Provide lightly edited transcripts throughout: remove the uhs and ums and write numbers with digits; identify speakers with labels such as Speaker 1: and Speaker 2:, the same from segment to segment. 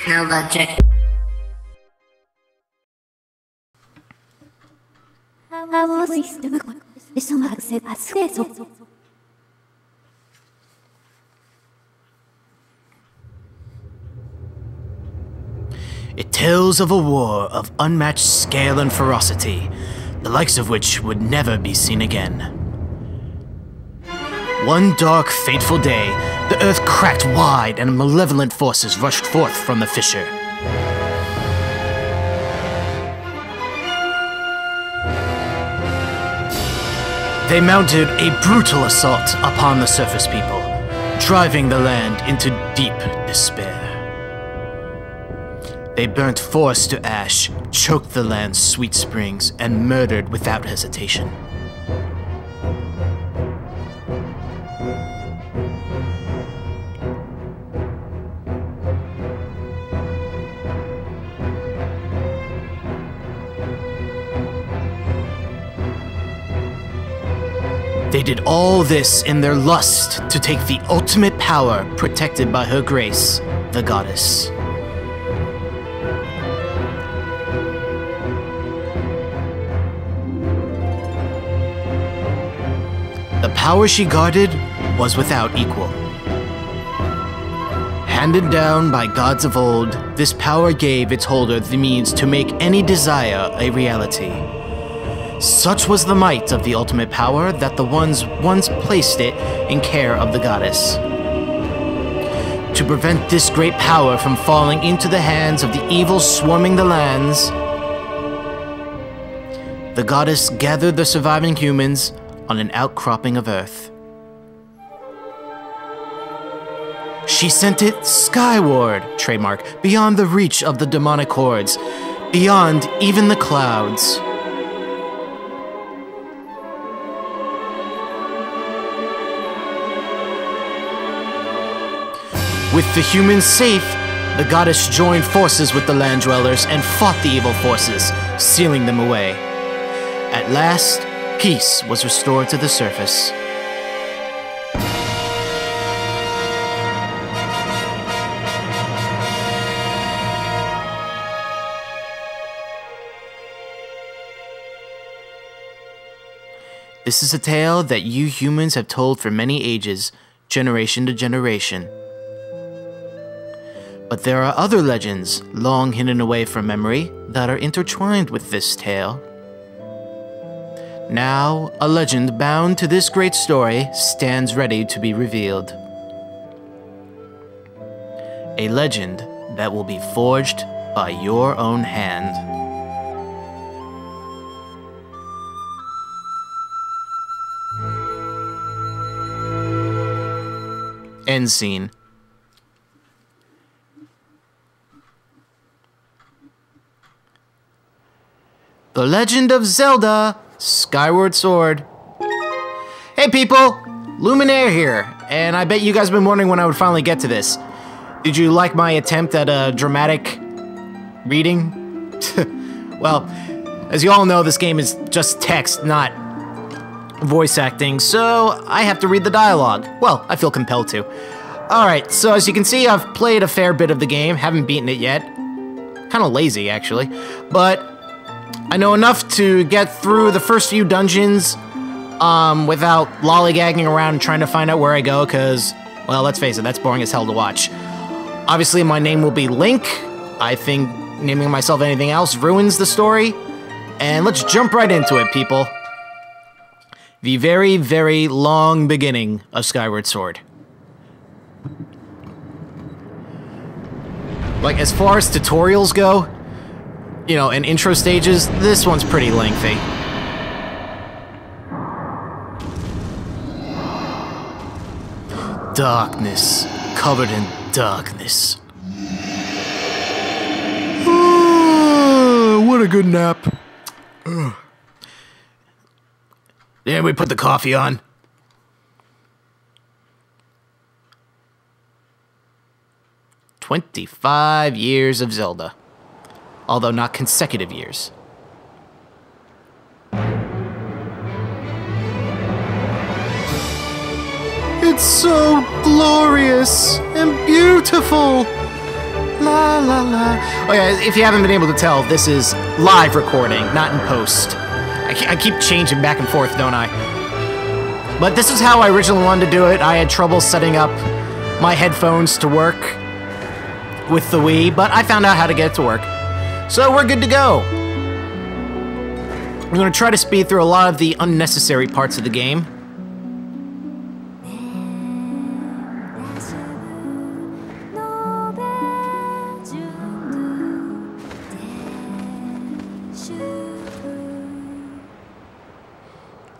Speaker 1: Technologic.
Speaker 2: It tells of a war of unmatched scale and ferocity, the likes of which would never be seen again. One dark, fateful day, the earth cracked wide and malevolent forces rushed forth from the fissure. They mounted a brutal assault upon the surface people, driving the land into deep despair. They burnt forests to ash, choked the land's sweet springs, and murdered without hesitation. They did all this in their lust to take the ultimate power protected by her grace, the goddess. The power she guarded was without equal. Handed down by gods of old, this power gave its holder the means to make any desire a reality. Such was the might of the ultimate power that the ones once placed it in care of the goddess. To prevent this great power from falling into the hands of the evil swarming the lands, the goddess gathered the surviving humans on an outcropping of earth. She sent it skyward, trademark, beyond the reach of the demonic hordes, beyond even the clouds. With the humans safe, the goddess joined forces with the land dwellers and fought the evil forces, sealing them away. At last, peace was restored to the surface. This is a tale that you humans have told for many ages, generation to generation. But there are other legends, long hidden away from memory, that are intertwined with this tale. Now, a legend bound to this great story stands ready to be revealed. A legend that will be forged by your own hand. End scene. The Legend of Zelda, Skyward Sword. Hey people, Luminaire here, and I bet you guys have been wondering when I would finally get to this. Did you like my attempt at a dramatic reading? Well, as you all know, this game is just text, not voice acting, so I have to read the dialogue. Well, I feel compelled to. Alright, so as you can see, I've played a fair bit of the game, haven't beaten it yet. Kinda lazy, actually, but I know enough to get through the first few dungeons without lollygagging around and trying to find out where I go, because, well, let's face it, that's boring as hell to watch. Obviously, my name will be Link. I think naming myself anything else ruins the story. And let's jump right into it, people. The very, very long beginning of Skyward Sword. Like, as far as tutorials go, you know, and intro stages, this one's pretty lengthy. Darkness, covered in darkness. What a good nap. Then we put the coffee on. "25 years of Zelda." Although not consecutive years. It's so glorious and beautiful. La la la. Oh yeah, if you haven't been able to tell, this is live recording, not in post. I keep changing back and forth, don't I? But this is how I originally wanted to do it. I had trouble setting up my headphones to work with the Wii, but I found out how to get it to work. So we're good to go. We're going to try to speed through a lot of the unnecessary parts of the game.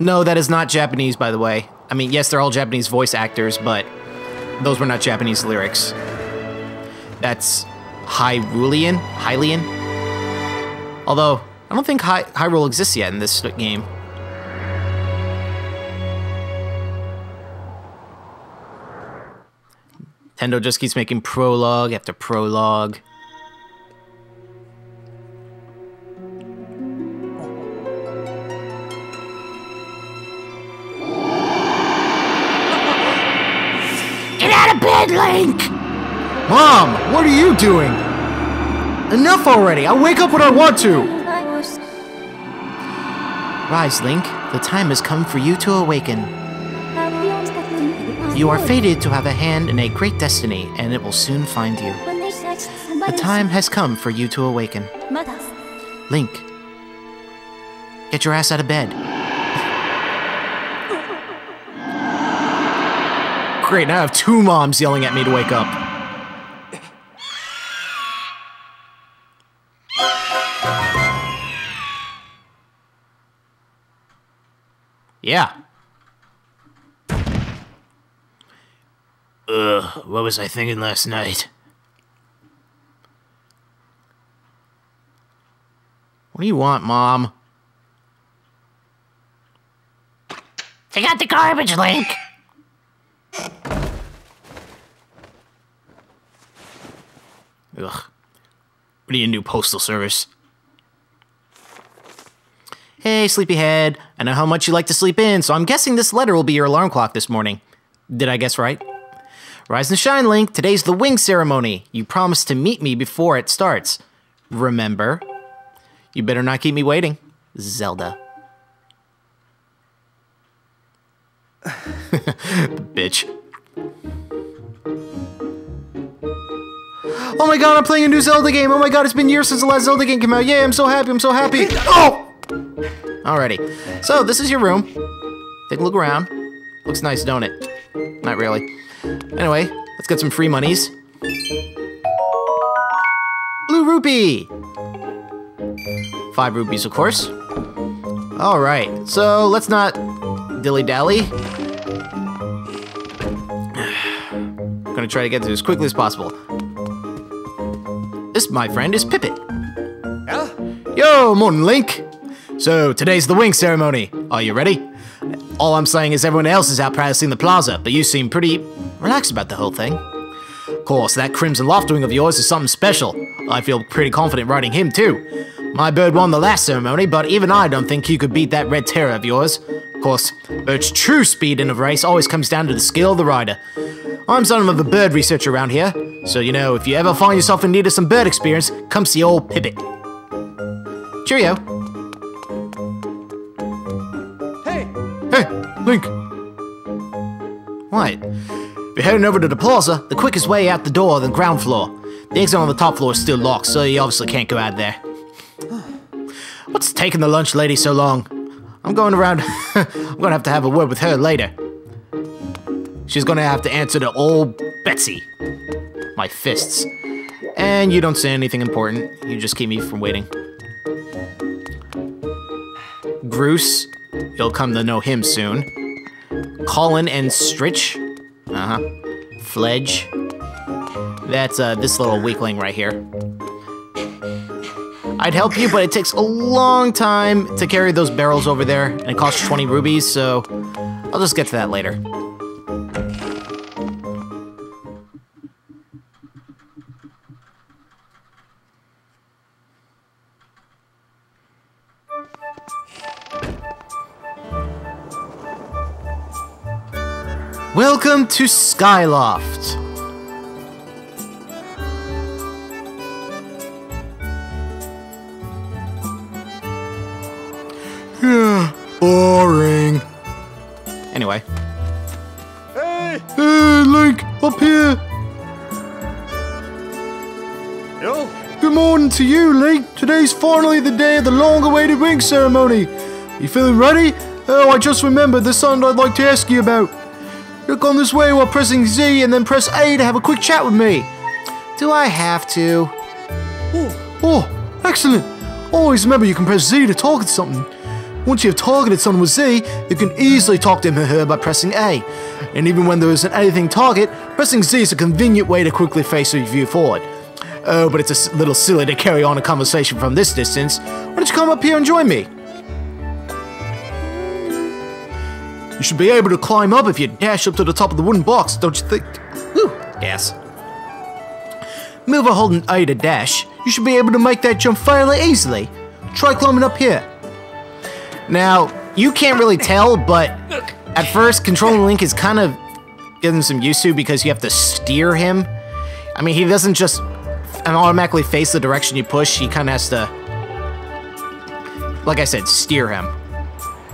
Speaker 2: No, that is not Japanese, by the way. I mean, yes, they're all Japanese voice actors, but those were not Japanese lyrics. That's Hyrulean? Hylian? Although, I don't think Hyrule exists yet in this game. Nintendo just keeps making prologue after prologue. Get out of bed, Link! Mom, what are you doing? Enough already! I'll wake up when I want to! Rise, Link. The time has come for you to awaken. You are fated to have a hand in a great destiny, and it will soon find you. The time has come for you to awaken. Link, get your ass out of bed. Great, now I have two moms yelling at me to wake up. Yeah. What was I thinking last night? What do you want, Mom? Take out the garbage, Link! Ugh. What do you do, Postal Service? Hey, sleepyhead. I know how much you like to sleep in, so I'm guessing this letter will be your alarm clock this morning. Did I guess right? Rise and shine, Link. Today's the wing ceremony. You promised to meet me before it starts. Remember? You better not keep me waiting. Zelda. Bitch. Oh my god, I'm playing a new Zelda game. Oh my god, it's been years since the last Zelda game came out. Yay, I'm so happy, I'm so happy. Oh! Alrighty. So, this is your room. Take a look around. Looks nice, don't it? Not really. Anyway, let's get some free monies. Blue rupee! 5 rupees, of course. Alright, so let's not dilly-dally. I'm gonna try to get through as quickly as possible. This, my friend, is Pippet.
Speaker 3: Yeah?
Speaker 2: Yo, morning, Link! So, today's the wing ceremony. Are you ready? All I'm saying is everyone else is out practicing the plaza, but you seem pretty relaxed about the whole thing. Of course, that Crimson Loftwing of yours is something special. I feel pretty confident riding him, too. My bird won the last ceremony, but even I don't think you could beat that Red Terror of yours. Of course, bird's true speed in a race always comes down to the skill of the rider. I'm something of a bird researcher around here, so you know, if you ever find yourself in need of some bird experience, come see old Pippet. Cheerio. Hey, Link! What? If you're heading over to the plaza, the quickest way out the door on the ground floor. The exit on the top floor is still locked, so you obviously can't go out there. What's taking the lunch lady so long? I'm going around... I'm gonna have to have a word with her later. She's gonna have to answer to old Betsy. My fists. And you don't say anything important. You just keep me from waiting. Bruce. You'll come to know him soon. Colin and Stritch. Fledge. That's this little weakling right here. I'd help you, but it takes a long time to carry those barrels over there, and it costs 20 rubies, so I'll just get to that later. Welcome to Skyloft. Yeah, boring. Anyway.
Speaker 3: Hey!
Speaker 2: Hey, Link, up here.
Speaker 3: Yo!
Speaker 2: Good morning to you, Link. Today's finally the day of the long-awaited ring ceremony. You feeling ready? Oh, I just remembered there's something I'd like to ask you about. Look on this way while pressing Z and then press A to have a quick chat with me. Do I have to? Oh, excellent. Always remember you can press Z to target something. Once you have targeted someone with Z, you can easily talk to him or her by pressing A. And even when there isn't anything target, pressing Z is a convenient way to quickly face your view forward. Oh, but it's a little silly to carry on a conversation from this distance. Why don't you come up here and join me? You should be able to climb up if you dash up to the top of the wooden box, don't you think? Whew, yes. Move or holding A to dash, you should be able to make that jump fairly easily. Try climbing up here. Now, you can't really tell, but at first, controlling Link is kind of getting some used to because you have to steer him. I mean, he doesn't just automatically face the direction you push, he kind of has to, like I said, steer him.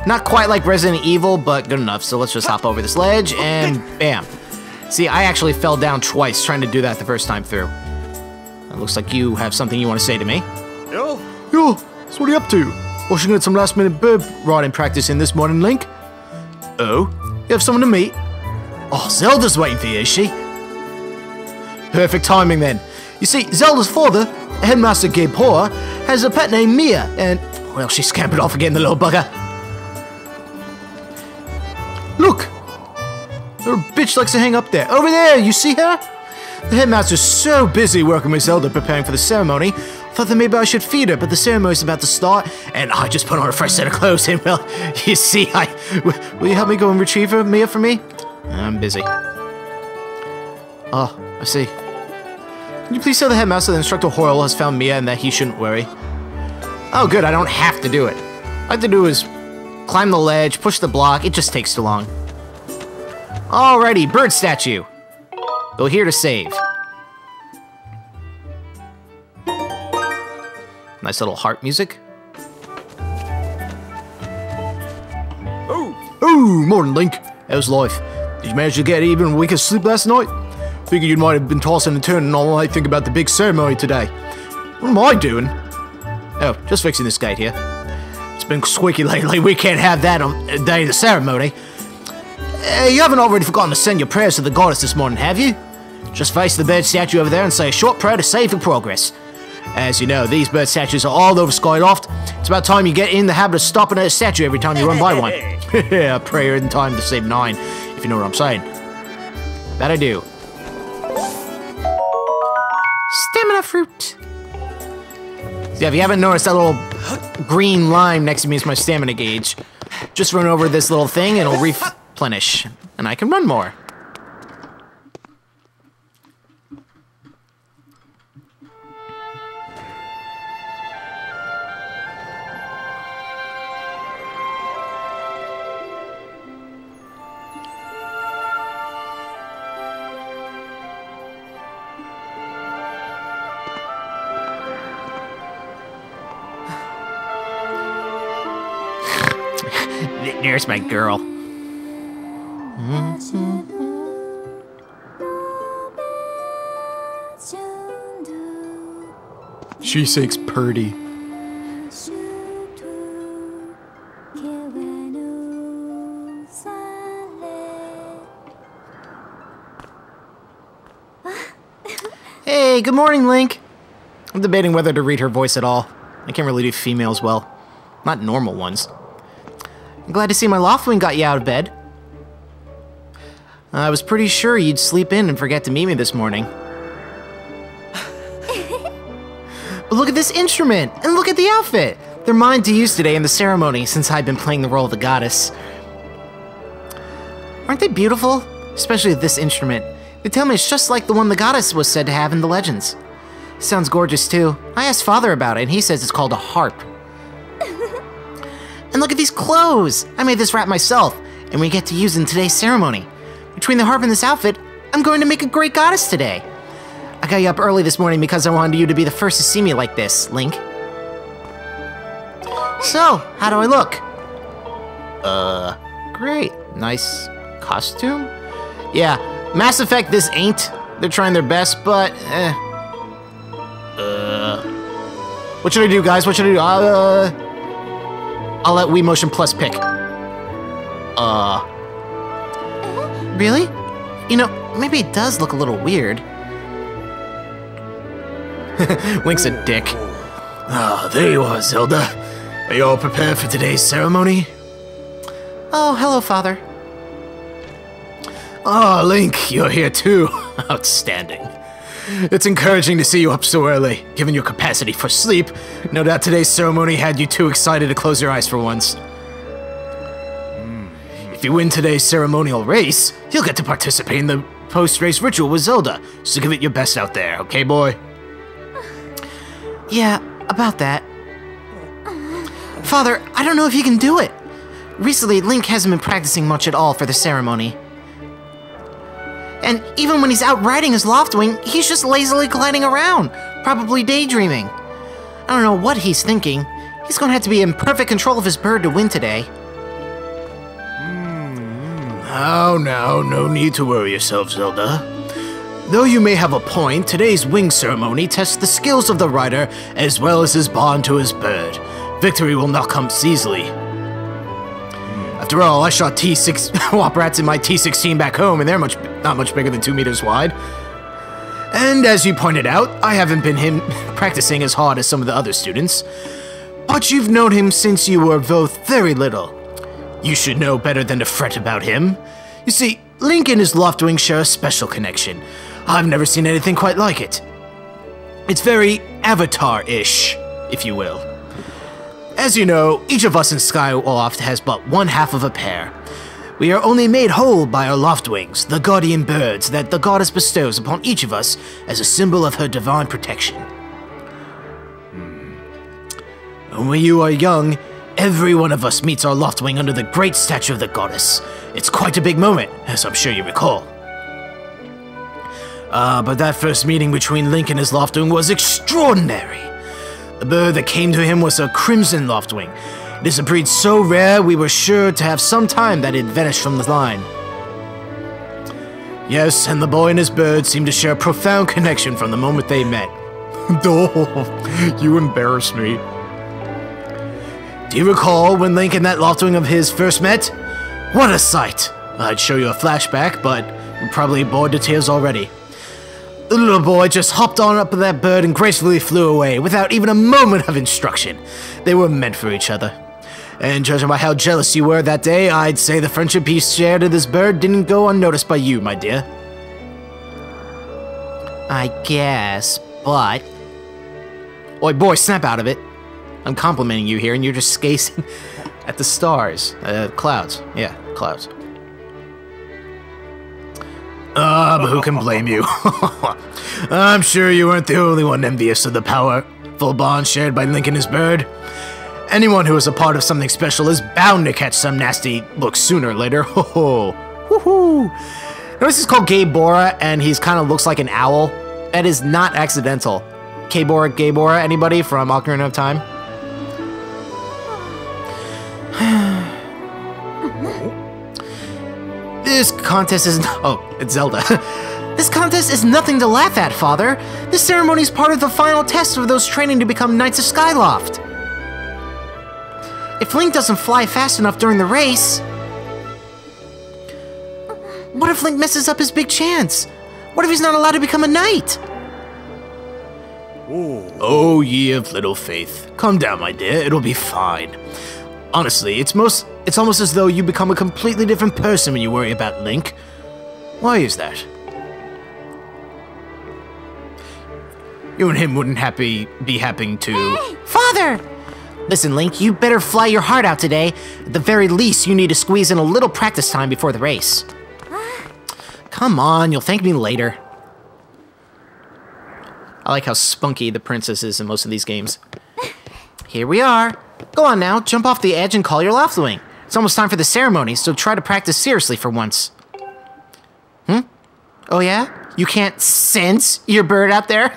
Speaker 2: Not quite like Resident Evil, but good enough, so let's just hop over this ledge, and bam. See, I actually fell down twice trying to do that the first time through. It looks like you have something you want to say to me.
Speaker 3: Yo!
Speaker 2: Yo, so what are you up to? Well, she got some last-minute bird riding practice in this morning, Link. Oh, you have someone to meet? Oh, Zelda's waiting for you, is she? Perfect timing, then. You see, Zelda's father, Headmaster Gabe Hoare, has a pet named Mia, and, well, she scampered off again, the little bugger. Look! Her bitch likes to hang up there. Over there, you see her? The headmaster's so busy working with Zelda preparing for the ceremony, thought that maybe I should feed her, but the ceremony's about to start, and I just put on a fresh set of clothes, and well, you see, will you help me go and retrieve her, Mia, for me? I'm busy. Oh, I see. Can you please tell the headmaster that Instructor Hoyle has found Mia and that he shouldn't worry? Oh, good, I don't have to do it. All I have to do is climb the ledge, push the block, it just takes too long. Alrighty, bird statue. Go here to save. Nice little heart music. Ooh, morning, Link. How's life? Did you manage to get even a week of sleep last night? Figured you might have been tossing and turning all night thinking about the big ceremony today. What am I doing? Oh, just fixing this gate here. It's been squeaky lately. We can't have that on the day of the ceremony. You haven't already forgotten to send your prayers to the goddess this morning, have you? Just face the bird statue over there and say a short prayer to save your progress. As you know, these bird statues are all over Skyloft. It's about time you get in the habit of stopping at a statue every time you run by one. A prayer in time to save 9, if you know what I'm saying. That I do. Stamina fruit. Yeah, if you haven't noticed, that little green line next to me is my stamina gauge. Just run over this little thing and it'll replenish, and I can run more. There's my girl. She sings purdy. Hey, good morning, Link. I'm debating whether to read her voice at all. I can't really do females well. Not normal ones. I'm glad to see my Loftwing got you out of bed. I was pretty sure you'd sleep in and forget to meet me this morning. But look at this instrument, and look at the outfit! They're mine to use today in the ceremony, since I've been playing the role of the goddess. Aren't they beautiful? Especially this instrument. They tell me it's just like the one the goddess was said to have in the legends. It sounds gorgeous too. I asked Father about it, and he says it's called a harp. And look at these clothes! I made this wrap myself, and we get to use in today's ceremony. We between the harp and this outfit, I'm going to make a great goddess today. I got you up early this morning because I wanted you to be the first to see me like this, Link. So, how do I look? Great. Nice costume? Yeah, Mass Effect this ain't. They're trying their best, but, what should I do, guys? What should I do? I'll let Wii Motion Plus pick. Really? You know, maybe it does look a little weird. Link's a dick. Ah, there you are, Zelda. Are you all prepared for today's ceremony? Oh, hello, Father. Ah, Link, you're here too. Outstanding. It's encouraging to see you up so early. Given your capacity for sleep, no doubt today's ceremony had you too excited to close your eyes for once. If you win today's ceremonial race, you'll get to participate in the post-race ritual with Zelda, so give it your best out there, okay, boy? Yeah, about that. Father, I don't know if you can do it. Recently, Link hasn't been practicing much at all for the ceremony. And even when he's out riding his Loftwing, he's just lazily gliding around, probably daydreaming. I don't know what he's thinking. He's gonna have to be in perfect control of his bird to win today. Oh, no need to worry yourself, Zelda. Though you may have a point, today's wing ceremony tests the skills of the rider as well as his bond to his bird. Victory will not come easily. After all, I shot T6 Wop Rats in my T16 back home, and they're not much bigger than 2 meters wide. And as you pointed out, I haven't been practicing as hard as some of the other students. But you've known him since you were both very little. You should know better than to fret about him. You see, Link and his Loftwing share a special connection. I've never seen anything quite like it. It's very Avatar-ish, if you will. As you know, each of us in Skyward has but one half of a pair. We are only made whole by our Loftwings, the guardian birds that the goddess bestows upon each of us as a symbol of her divine protection. And when you are young, every one of us meets our Loftwing under the great statue of the goddess. It's quite a big moment, as I'm sure you recall. But that first meeting between Link and his Loftwing was extraordinary. The bird that came to him was a crimson Loftwing. It is a breed so rare we were sure to have some time that it vanished from the line. Yes, and the boy and his bird seemed to share a profound connection from the moment they met. Oh, you embarrass me. Do you recall when Link and that Loftwing of his first met? What a sight! I'd show you a flashback, but you're probably bored to tears already. The little boy just hopped on up with that bird and gracefully flew away without even a moment of instruction. They were meant for each other. And judging by how jealous you were that day, I'd say the friendship he shared with this bird didn't go unnoticed by you, my dear. I guess, but... Oi, boy, snap out of it. I'm complimenting you here, and you're just gazing at the stars. Clouds. Yeah, clouds. But who can blame you? I'm sure you weren't the only one envious of the powerful bond shared by Link and his bird. Anyone who is a part of something special is bound to catch some nasty look sooner or later. Ho ho. Woohoo. This is called Gaybora, and he's kind of looks like an owl. That is not accidental. Gaybora, anybody from Ocarina of Time? This contest is... Oh, it's Zelda. This contest is nothing to laugh at, Father. This ceremony is part of the final test of those training to become Knights of Skyloft. If Link doesn't fly fast enough during the race... What if Link messes up his big chance? What if he's not allowed to become a knight?
Speaker 3: Ooh.
Speaker 2: Oh, ye of little faith. Calm down, my dear. It'll be fine. Honestly, it's almost as though you become a completely different person when you worry about Link. Why is that? You and him wouldn't be happy to... Hey, Father! Listen, Link, you better fly your heart out today. At the very least, you need to squeeze in a little practice time before the race. Come on, you'll thank me later. I like how spunky the princess is in most of these games. Here we are. Go on now, jump off the edge and call your Loftwing. It's almost time for the ceremony, so try to practice seriously for once. Oh yeah? You can't sense your bird out there?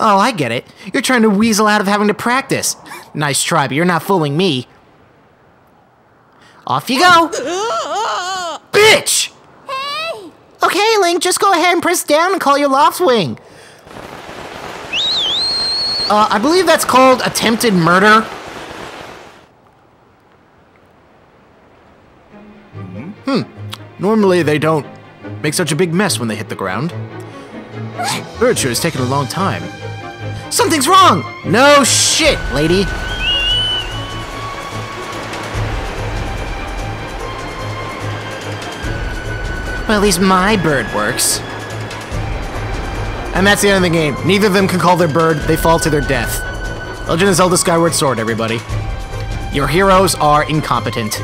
Speaker 2: Oh, I get it. You're trying to weasel out of having to practice. Nice try, but you're not fooling me. Off you go! Bitch!
Speaker 4: Hey!
Speaker 2: Okay, Link, just go ahead and press down and call your Loftwing. I believe that's called attempted murder. Normally they don't make such a big mess when they hit the ground. Bird sure has taken a long time. Something's wrong! No shit, lady. Well, at least my bird works. And that's the end of the game. Neither of them can call their bird, they fall to their death. Legend of Zelda Skyward Sword, everybody. Your heroes are incompetent.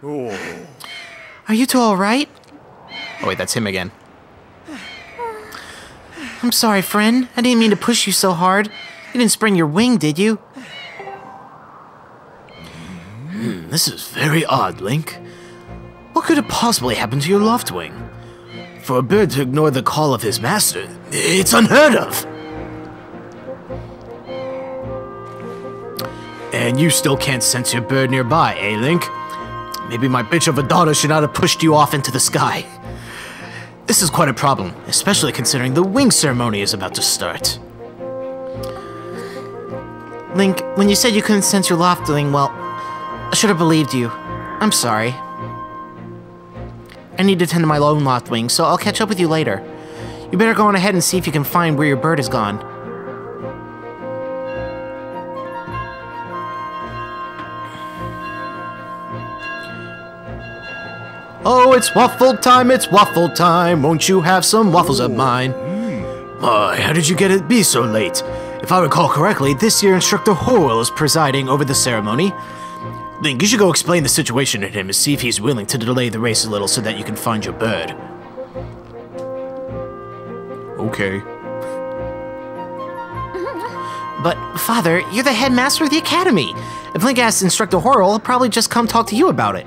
Speaker 3: Oh.
Speaker 2: Are you two alright? Oh wait, that's him again. I'm sorry, friend. I didn't mean to push you so hard. You didn't sprain your wing, did you? This is very odd, Link. What could have possibly happened to your Loftwing? For a bird to ignore the call of his master, it's unheard of. And you still can't sense your bird nearby, eh, Link? Maybe my bitch of a daughter should not have pushed you off into the sky. This is quite a problem, especially considering the wing ceremony is about to start. Link, when you said you couldn't sense your Loftwing, well, I should have believed you. I'm sorry. I need to tend to my lone Loftwing, so I'll catch up with you later. You better go on ahead and see if you can find where your bird is gone. Oh, it's waffle time, won't you have some waffles of mine? My, how did you get it be so late? If I recall correctly, this year Instructor Horwell is presiding over the ceremony. Link, you should go explain the situation to him and see if he's willing to delay the race a little so that you can find your bird. Okay. But, Father, you're the headmaster of the academy. If Link asks Instructor Horwell, he'll probably just come talk to you about it.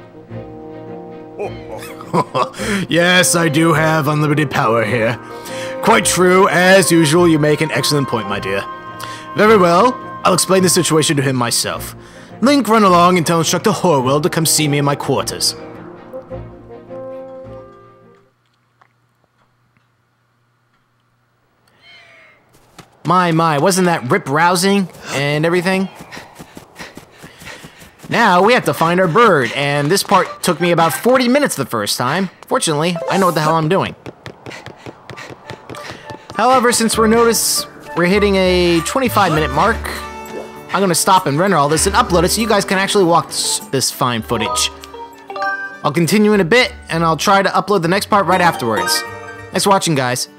Speaker 2: Yes, I do have unlimited power here. Quite true. As usual, you make an excellent point, my dear. Very well. I'll explain the situation to him myself. Link, run along and tell Instructor Horwell to come see me in my quarters. My, wasn't that rip-rousing and everything? Now, we have to find our bird, and this part took me about 40 minutes the first time. Fortunately, I know what the hell I'm doing. However, since we're hitting a 25-minute mark, I'm gonna stop and render all this and upload it so you guys can actually watch this fine footage. I'll continue in a bit, and I'll try to upload the next part right afterwards. Thanks for watching, guys.